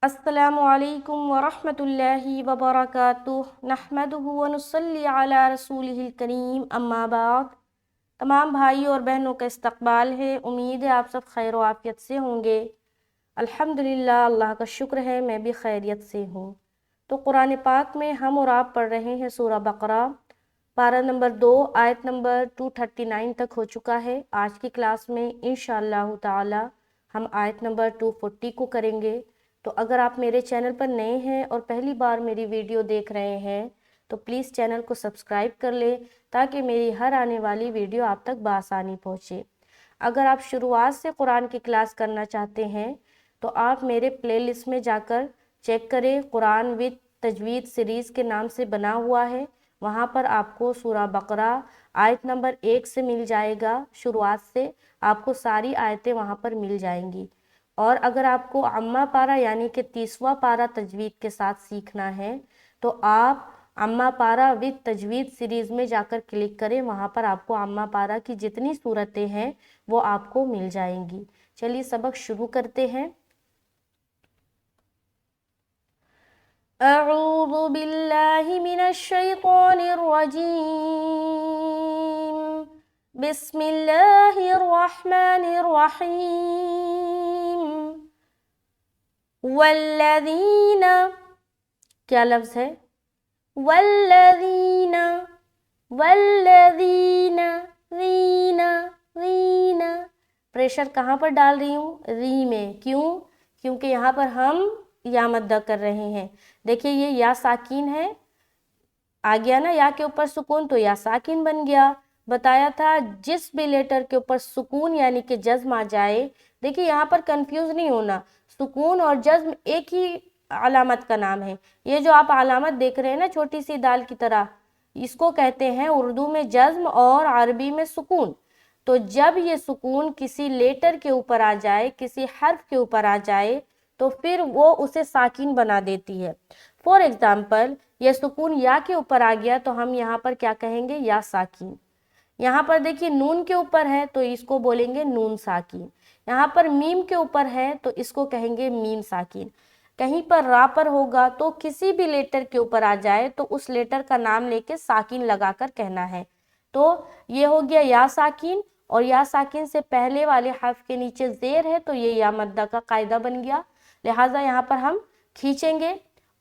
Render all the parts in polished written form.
السلام علیکم ورحمۃ اللہ وبرکاتہ نحمدہ ونصلی علی رسولہ الکریم اما بعد۔ تمام بھائیوں اور بہنوں کا استقبال ہے، امید ہے آپ سب خیر و عافیت سے ہوں گے۔ الحمدللہ، اللہ کا شکر ہے میں بھی خیریت سے ہوں۔ تو قرآن پاک میں ہم اور آپ پڑھ رہے ہیں سورہ بقرہ، پارہ نمبر 2 آیت نمبر 239 تک ہو چکا ہے۔ آج کی کلاس میں انشاءاللہ تعالی ہم آیت نمبر 240 کو کریں گے۔ تو اگر آپ میرے چینل پر نئے ہیں اور پہلی بار میری ویڈیو دیکھ رہے ہیں تو پلیز چینل کو سبسکرائب کر لیں تاکہ میری ہر آنے والی ویڈیو آپ تک بآسانی پہنچے۔ اگر آپ شروعات سے قرآن کی کلاس کرنا چاہتے ہیں تو آپ میرے پلے لسٹ میں جا کر چیک کریں، قرآن وتھ تجوید سیریز کے نام سے بنا ہوا ہے۔ وہاں پر آپ کو سورہ بقرہ آیت نمبر 1 سے مل جائے گا، شروعات سے آپ کو ساری آیتیں وہاں پر مل جائیں گی۔ اور اگر آپ کو عامہ پارہ یعنی کہ 30واں پارہ تجوید کے ساتھ سیکھنا ہے تو آپ عامہ پارہ وتھ تجوید سیریز میں جا کر کلک کریں، وہاں پر آپ کو عامہ پارہ کی جتنی صورتیں ہیں وہ آپ کو مل جائیں گی۔ چلیے سبق شروع کرتے ہیں۔ اعوذ باللہ من الشیطان الرجیم، بسم اللہ الرحمن الرحیم۔ والذین، کیا لفظ ہے؟ والذین، والذین، ذین، ذین، پریشر کہاں پر ڈال رہی ہوں؟ ری میں۔ کیوں؟ کیونکہ یہاں پر ہم یا مدہ کر رہے ہیں۔ دیکھیے یہ یا ساکین ہے، آ گیا نا یا کے اوپر سکون تو یا ساکین بن گیا۔ بتایا تھا جس بھی لیٹر کے اوپر سکون یعنی کہ جزم آ جائے، دیکھیے یہاں پر کنفیوز نہیں ہونا، سکون اور جزم ایک ہی علامت کا نام ہے۔ یہ جو آپ علامت دیکھ رہے ہیں نا چھوٹی سی دال کی طرح، اس کو کہتے ہیں اردو میں جزم اور عربی میں سکون۔ تو جب یہ سکون کسی لیٹر کے اوپر آ جائے، کسی حرف کے اوپر آ جائے تو پھر وہ اسے ساکین بنا دیتی ہے۔ فور ایگزامپل، یہ سکون یا کے اوپر آ گیا تو ہم یہاں پر کیا کہیں گے؟ یا ساکین۔ یہاں پر دیکھیے نون کے اوپر ہے تو اس کو بولیں گے نون ساکین۔ یہاں پر میم کے اوپر ہے تو اس کو کہیں گے میم ساکین۔ کہیں پر را پر ہوگا تو کسی بھی لیٹر کے اوپر آ جائے تو اس لیٹر کا نام لے کے ساکین لگا کر کہنا ہے۔ تو یہ ہو گیا یا ساکین، اور یا ساکین سے پہلے والے حرف کے نیچے زیر ہے تو یہ یا مدہ کا قاعدہ بن گیا، لہٰذا یہاں پر ہم کھینچیں گے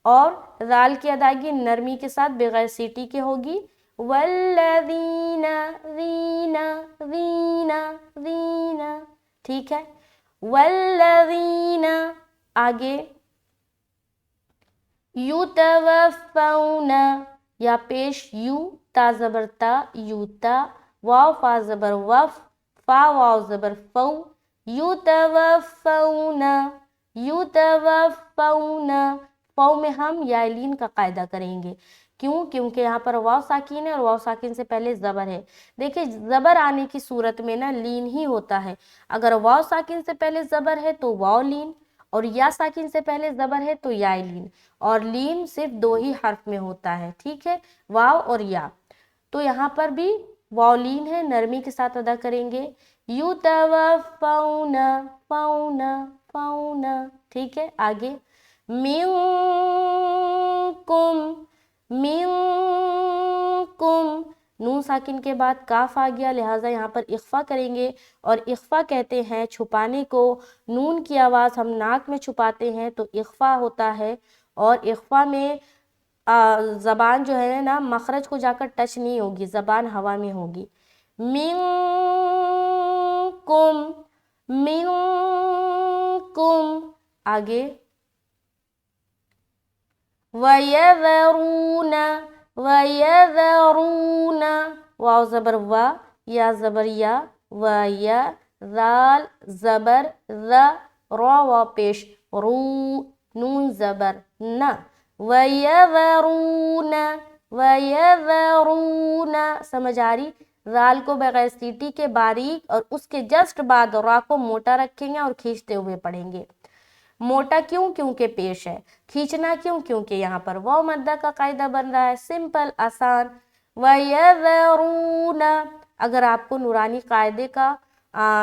اور رال کی ادائیگی نرمی کے ساتھ بغیر سیٹی کے ہوگی۔ والذین، ذین، ذین، ذین، ٹھیک ہے۔ والذین، آگے یتوفون، یا پیش یو، تا زبر تا، یوتا، واو فا زبر وف، فا واو زبر فو، یتوفون، یتوفون، فو میں ہم یائلین کا قاعدہ کریں گے۔ کیوں؟ کیونکہ یہاں پر واو ساکین ہے اور واو ساکین سے پہلے زبر ہے۔ دیکھیں زبر آنے کی صورت میں نا لین ہی ہوتا ہے، اگر واو ساکین سے پہلے زبر ہے تو واو لین، اور یا ساکین سے پہلے زبر ہے تو یا لین، اور لین صرف 2 ہی حرف میں ہوتا ہے، ٹھیک ہے، واو اور یا۔ تو یہاں پر بھی واو لین ہے، نرمی کے ساتھ ادا کریں گے۔ یتوفون، فون، فون، ٹھیک ہے۔ آگے منکم، منکم، نون ساکن کے بعد کاف آ گیا، لہٰذا یہاں پر اخفا کریں گے، اور اخفا کہتے ہیں چھپانے کو۔ نون کی آواز ہم ناک میں چھپاتے ہیں تو اخفا ہوتا ہے، اور اخفا میں زبان جو ہے نا مخرج کو جا کر ٹچ نہیں ہوگی، زبان ہوا میں ہوگی۔ منکم، منکم، آگے وَيَذَرُونَ، وَيَذَرُونَ، واو زبر وا، یا زبر یا، وَيَا، ذال زبر ذ، را واو پیش رو، نون زبر نا، وَيَذَرُونَ، وَيَذَرُونَ، سمجھ آ رہی؟ ذال کو بغیر سیٹی کے باریک اور اس کے جسٹ بعد را کو موٹا رکھیں گے اور کھینچتے ہوئے پڑھیں گے۔ موٹا کیوں؟ کیونکہ پیش ہے۔ کھینچنا کیوں؟ کیونکہ یہاں پر واو مدہ کا قاعدہ بن رہا ہے، سمپل آسان۔ وَيَذَرُونَ، اگر آپ کو نورانی قاعدے کا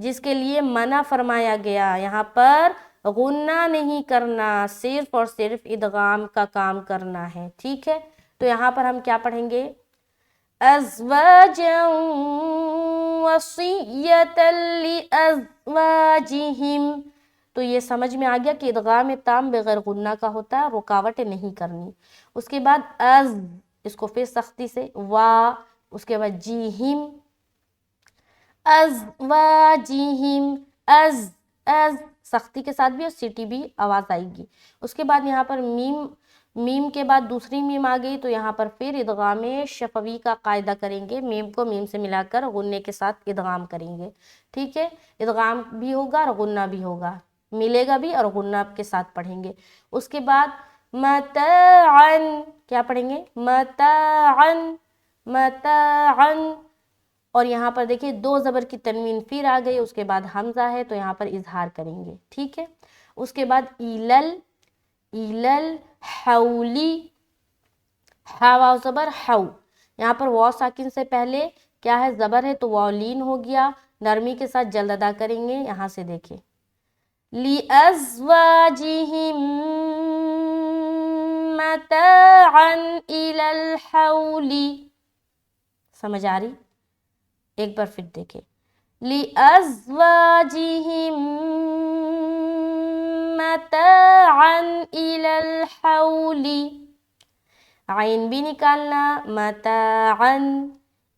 جس کے لیے منع فرمایا گیا. یہاں پر غنہ نہیں کرنا, صرف اور صرف ادغام کا کام کرنا ہے. ٹھیک ہے, تو یہاں پر ہم کیا پڑھیں گے؟ ازواجا وصیتا لازواجہم. تو یہ سمجھ میں آ گیا کہ ادغام تام بغیر غنہ کا ہوتا ہے, رکاوٹ نہیں کرنی. اس کے بعد از, اس کو پھر سختی سے, وا, اس کے بعد جیہم, ازواجہم, از سختی کے ساتھ بھی اور سیٹی بھی آواز آئے گی. اس کے بعد یہاں پر میم کے بعد دوسری میم آ گئی, تو یہاں پر پھر ادغام شفوی کا قاعدہ کریں گے. میم کو میم سے ملا کر غنے کے ساتھ ادغام کریں گے. ٹھیک ہے, ادغام بھی ہوگا اور غنہ بھی ہوگا, ملے گا بھی اور غنہ کے ساتھ پڑھیں گے. اس کے بعد متاعن, کیا پڑھیں گے؟ متاعن, متاعن. اور یہاں پر دیکھیں دو زبر کی تنوین پھر آ گئی, اس کے بعد حمزہ ہے تو یہاں پر اظہار کریں گے. ٹھیک ہے, اس کے بعد ایلل, ایلل حولی, واو زبر حو. یہاں پر واو ساکن سے پہلے کیا ہے؟ زبر ہے, تو واو لین ہو گیا. نرمی کے ساتھ جلد ادا کریں گے. یہاں سے دیکھیں لِأَزْوَاجِهِمْ مَتَاعًا إِلَى الْحَوْلِ. سمجھ آ رہی؟ ایک بار پھر دیکھیں لِأَزْوَاجِهِمْ مَتَاعًا إِلَى الْحَوْلِ. عین بھی نکالنا, مَتَاعًا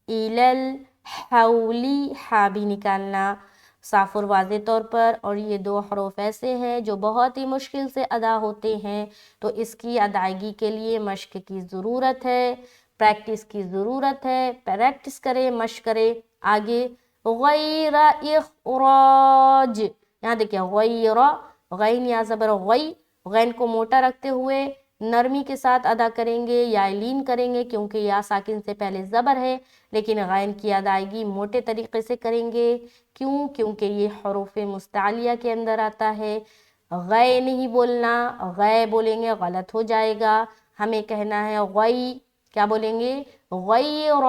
إِلَى الْحَوْلِ, ہا بھی نکالنا صاف اور واضح طور پر. اور یہ دو حروف ایسے ہیں جو بہت ہی مشکل سے ادا ہوتے ہیں, تو اس کی ادائیگی کے لیے مشق کی ضرورت ہے, پریکٹس کی ضرورت ہے. پریکٹس کریں, مشق کریں. آگے غیر اخراج, یہاں دیکھیں غیر, غین یا زبر غی, غین کو موٹا رکھتے ہوئے نرمی کے ساتھ ادا کریں گے یا لین کریں گے, کیونکہ یا ساکن سے پہلے زبر ہے, لیکن غین کی ادائیگی موٹے طریقے سے کریں گے. کیوں؟ کیونکہ یہ حروف مستعلیہ کے اندر آتا ہے. غے نہیں بولنا, غے بولیں گے غلط ہو جائے گا. ہمیں کہنا ہے غی, کیا بولیں گے؟ غیر,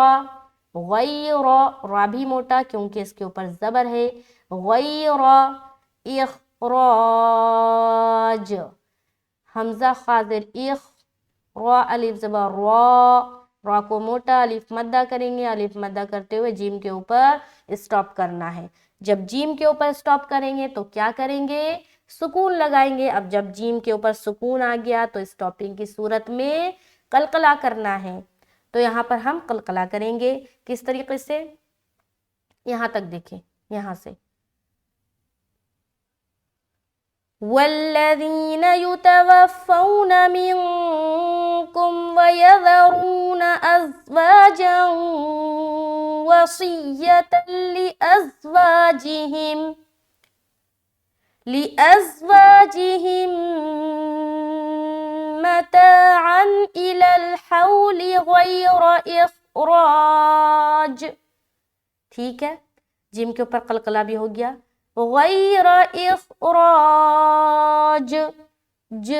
غیر, را بھی موٹا کیونکہ اس کے اوپر زبر ہے. غیر اخراج, حمزہ خاضر اخ, را الف زبر را, را کو موٹا, الف مدہ کریں گے. الف مدہ کرتے ہوئے جیم کے اوپر اسٹاپ کرنا ہے. جب جیم کے اوپر اسٹاپ کریں گے تو کیا کریں گے؟ سکون لگائیں گے. اب جب جیم کے اوپر سکون آ گیا تو اسٹاپنگ کی صورت میں قلقلہ کرنا ہے. تو یہاں پر ہم قلقلہ کریں گے. کس طریقے سے؟ یہاں تک دیکھیں, یہاں سے وَالَّذِينَ يُتَوَفَّوْنَ مِنْكُمْ وَيَذَرُونَ أَزْوَاجًا وَصِيَّةً لِأَزْوَاجِهِمْ مَتَاعًا إِلَى الْحَوْلِ غَيْرَ إِخْرَاجٍ. ٹھیک ہے, جیم کے اوپر قلقلہ بھی ہو گیا. غیر اخراج, ج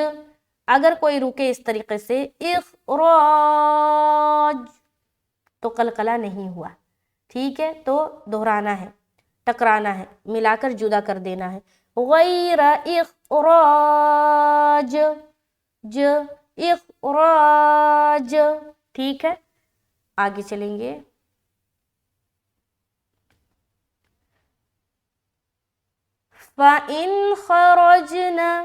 اگر کوئی رکے اس طریقے سے اخراج تو قلقلہ نہیں ہوا. ٹھیک ہے, تو دہرانا ہے, ٹکرانا ہے, ملا کر جدا کر دینا ہے. غیر اخراج, ج اخراج. ٹھیک ہے, آگے چلیں گے. فَإِنْ خَرَجْنَا,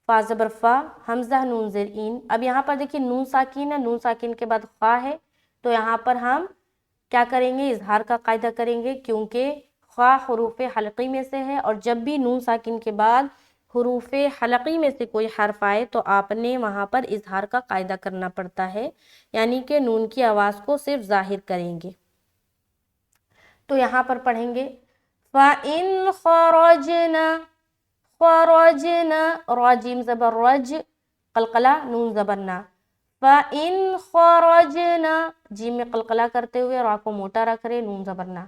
فا زبر فا, حمزہ نون زیر این. اب یہاں پر دیکھیں نون ساکین ہے, نون ساکین کے بعد خا ہے, تو یہاں پر ہم کیا کریں گے؟ اظہار کا قاعدہ کریں گے, کیونکہ خا حروف حلقی میں سے ہے, اور جب بھی نون ساکن کے بعد حروف حلقی میں سے کوئی حرف آئے تو آپ نے وہاں پر اظہار کا قاعدہ کرنا پڑتا ہے, یعنی کہ نون کی آواز کو صرف ظاہر کریں گے. تو یہاں پر پڑھیں گے فَإِنْ خَرَجْنَا, خَرَجْنَا, را جیم زبر رج, قلقلہ نون زبر نا. فَإِنْ خَرَجْنَا, جیم میں قلقلہ کرتے ہوئے را کو موٹا رکھ رہے, نون زبر نا.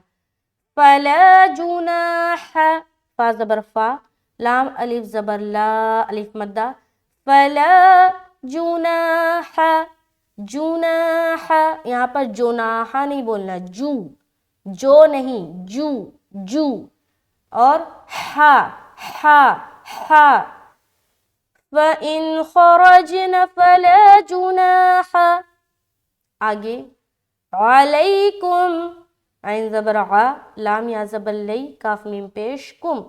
فَلَا جُنَاحَ, فا زبر فا, لام الف زبر لا, الف مدہ. فَلَا جُنَاحَ, جُنَاحَ, یہاں پر جُنَاحَ نہیں بولنا, جو, جو نہیں, جو, جو, اور ہا ہا ہا وَإِنْ خَرَجْنَ فَلَا جُنَاحَ آگے عَلَيْكُمْ عین زبر ع لام یا زبر لی کاف میم پیش کم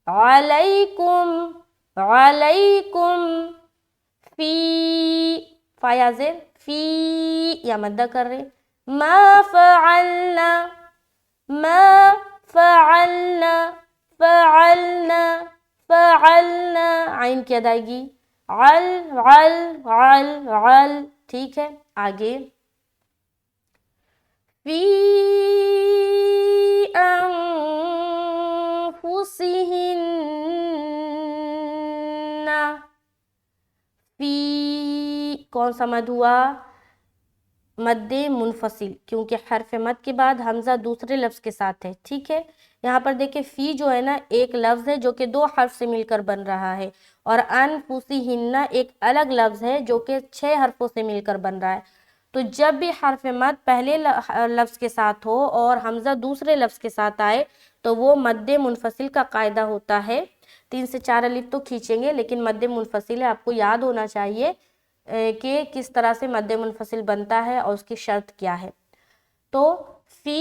علیکم علیکم فی فا یا زیر فی یا مدہ کر رہے ما فعلنا ما فعلنا فعلنا فعلنا عین کی ادائیگی عل عل عل عل ٹھیک ہے آگے فی انفسہن فی کون سا مد ہوا مد منفصل کیونکہ حرف مد کے بعد حمزہ دوسرے لفظ کے ساتھ ہے ٹھیک ہے یہاں پر دیکھیں فی جو ہے نا ایک لفظ ہے جو کہ دو حرف سے مل کر بن رہا ہے اور انفسہن ایک الگ لفظ ہے جو کہ 6 حرفوں سے مل کر بن رہا ہے تو جب بھی حرف مد پہلے لفظ کے ساتھ ہو اور حمزہ دوسرے لفظ کے ساتھ آئے تو وہ مد منفصل کا قاعدہ ہوتا ہے 3 سے 4 الف تو کھینچیں گے لیکن مد منفصل ہے آپ کو یاد ہونا چاہیے کہ کس طرح سے مد منفصل بنتا ہے اور اس کی شرط کیا ہے تو فی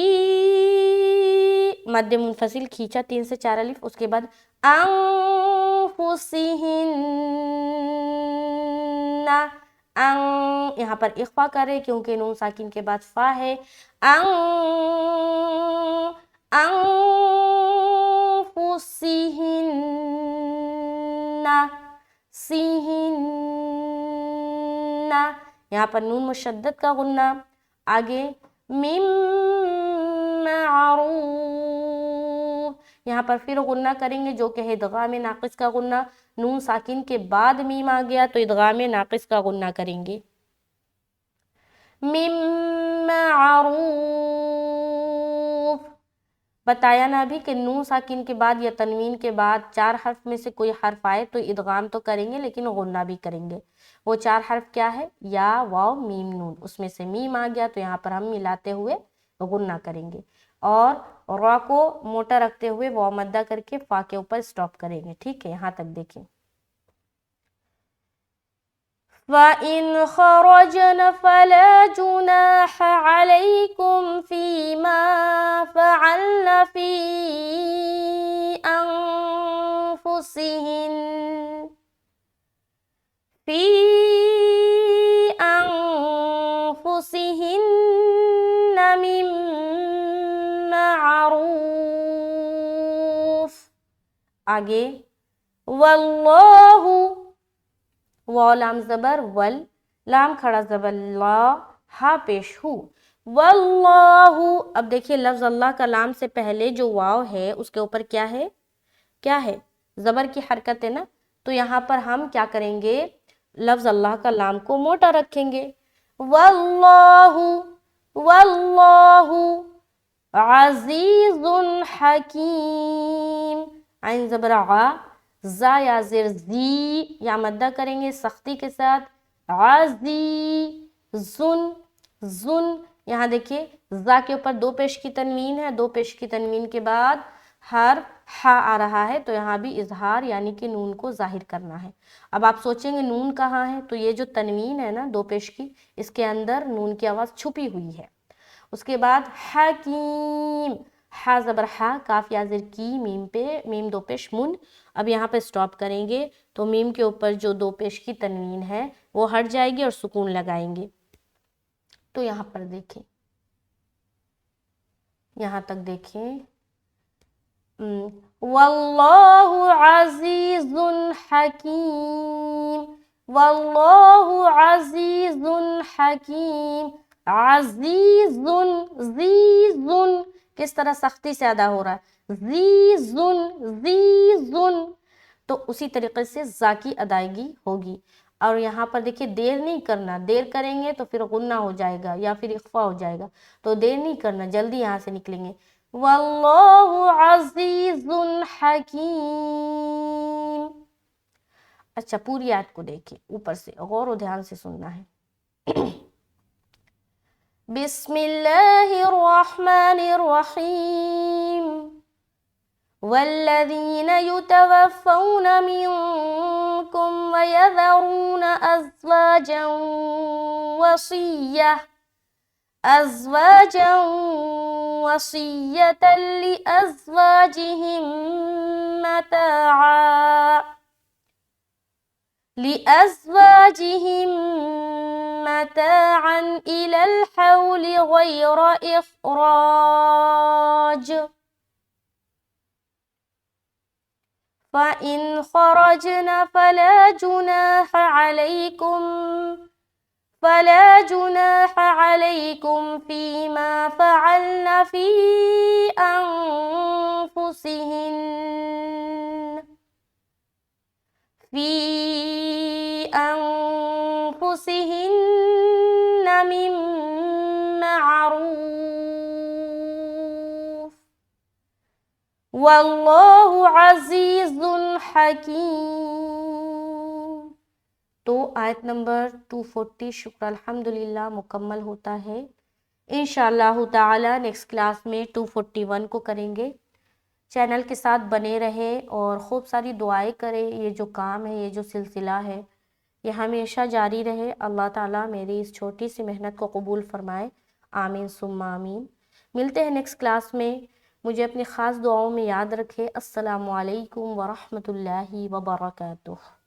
مد منفصل کھینچا 3 سے 4 الف اس کے بعد انفسہن یہاں پر اخفا کرے کیونکہ نون ساکن کے بعد فا ہے انفسہن سہن یہاں پر نون مشدد کا غنہ آگے مم معروف یہاں پر پھر غنہ کریں گے جو کہ ہے ادغام ناقص کا غنہ نون ساکن کے بعد میم آ گیا تو ادغام ناقص کا غنہ کریں گے مم معروف بتایا نا ابھی کہ نون ساکن کے بعد یا تنوین کے بعد 4 حرف میں سے کوئی حرف آئے تو ادغام تو کریں گے لیکن غنہ بھی کریں گے وہ 4 حرف کیا ہے یا واو میم نون اس میں سے میم آ گیا تو یہاں پر ہم ملاتے ہوئے غنہ کریں گے اور را کو موٹا رکھتے ہوئے واو مدہ کر کے فا کے اوپر سٹاپ کریں گے ٹھیک ہے یہاں تک دیکھیں وَإِنْ خَرَجْنَ فَلَا جُنَاحَ عَلَيْكُمْ فِي مَا فَعَلْنَ فِي أَنفُسِهِنَّ فِي أَنفُسِهِنَّ مِن مَعْرُوف آگے وَاللَّهُ واو لام زبر ول لام کھڑا زبر لا ہا پیش ہو واللہ اب دیکھیے لفظ اللہ کا لام سے پہلے جو واو ہے اس کے اوپر کیا ہے زبر کی حرکت ہے نا تو یہاں پر ہم کیا کریں گے لفظ اللہ کا لام کو موٹا رکھیں گے واللہ واللہ عزیز حکیم عین زبر ع زا یا زیر زی یا مدہ کریں گے سختی کے ساتھ عزی زن زن یہاں دیکھیے زا کے اوپر 2 پیش کی تنوین ہے 2 پیش کی تنوین کے بعد حرف ہا آ رہا ہے تو یہاں بھی اظہار یعنی کہ نون کو ظاہر کرنا ہے اب آپ سوچیں گے نون کہاں ہے تو یہ جو تنوین ہے نا 2 پیش کی اس کے اندر نون کی آواز چھپی ہوئی ہے اس کے بعد حکیم ہا زبر ہا کاف یا زیر کی میم پہ میم 2 پیش من اب یہاں پہ سٹاپ کریں گے تو میم کے اوپر جو 2 پیش کی تنوین ہے وہ ہٹ جائے گی اور سکون لگائیں گے تو یہاں پر دیکھیں یہاں تک دیکھیں واللہ عزیز حکیم واللہ عزیز حکیم عزیزن زیزن کس طرح سختی سے ادا ہو رہا ہے زیزن زیزن تو اسی طریقے سے زا کی ادائیگی ہوگی اور یہاں پر دیکھیے دیر نہیں کرنا دیر کریں گے تو پھر غنہ ہو جائے گا یا پھر اخفا ہو جائے گا تو دیر نہیں کرنا جلدی یہاں سے نکلیں گے واللہ عزیز حکیم اچھا پوری آیت کو دیکھیں اوپر سے غور و دھیان سے سننا ہے بسم اللہ الرحمن الرحیم والذین یتوفون منکم ویذرون أزواجا وصية لأزواجهم متاعا إلى الحول غير إخراج فإن خرجن فلا جناح عليكم فيما فعلن في أنفسهن من معروف واللہ عزیز حکیم۔ تو آیت نمبر 240 شکر الحمدللہ مکمل ہوتا ہے۔ انشاءاللہ تعالی نیکسٹ کلاس میں 241 کو کریں گے۔ چینل کے ساتھ بنے رہے اور خوب ساری دعائیں کریں۔ یہ جو کام ہے، یہ جو سلسلہ ہے، یہ ہمیشہ جاری رہے۔ اللہ تعالیٰ میری اس چھوٹی سی محنت کو قبول فرمائے، آمین ثم آمین۔ ملتے ہیں نیکسٹ کلاس میں۔ مجھے اپنی خاص دعاؤں میں یاد رکھے۔ السلام علیکم ورحمۃ اللہ وبرکاتہ۔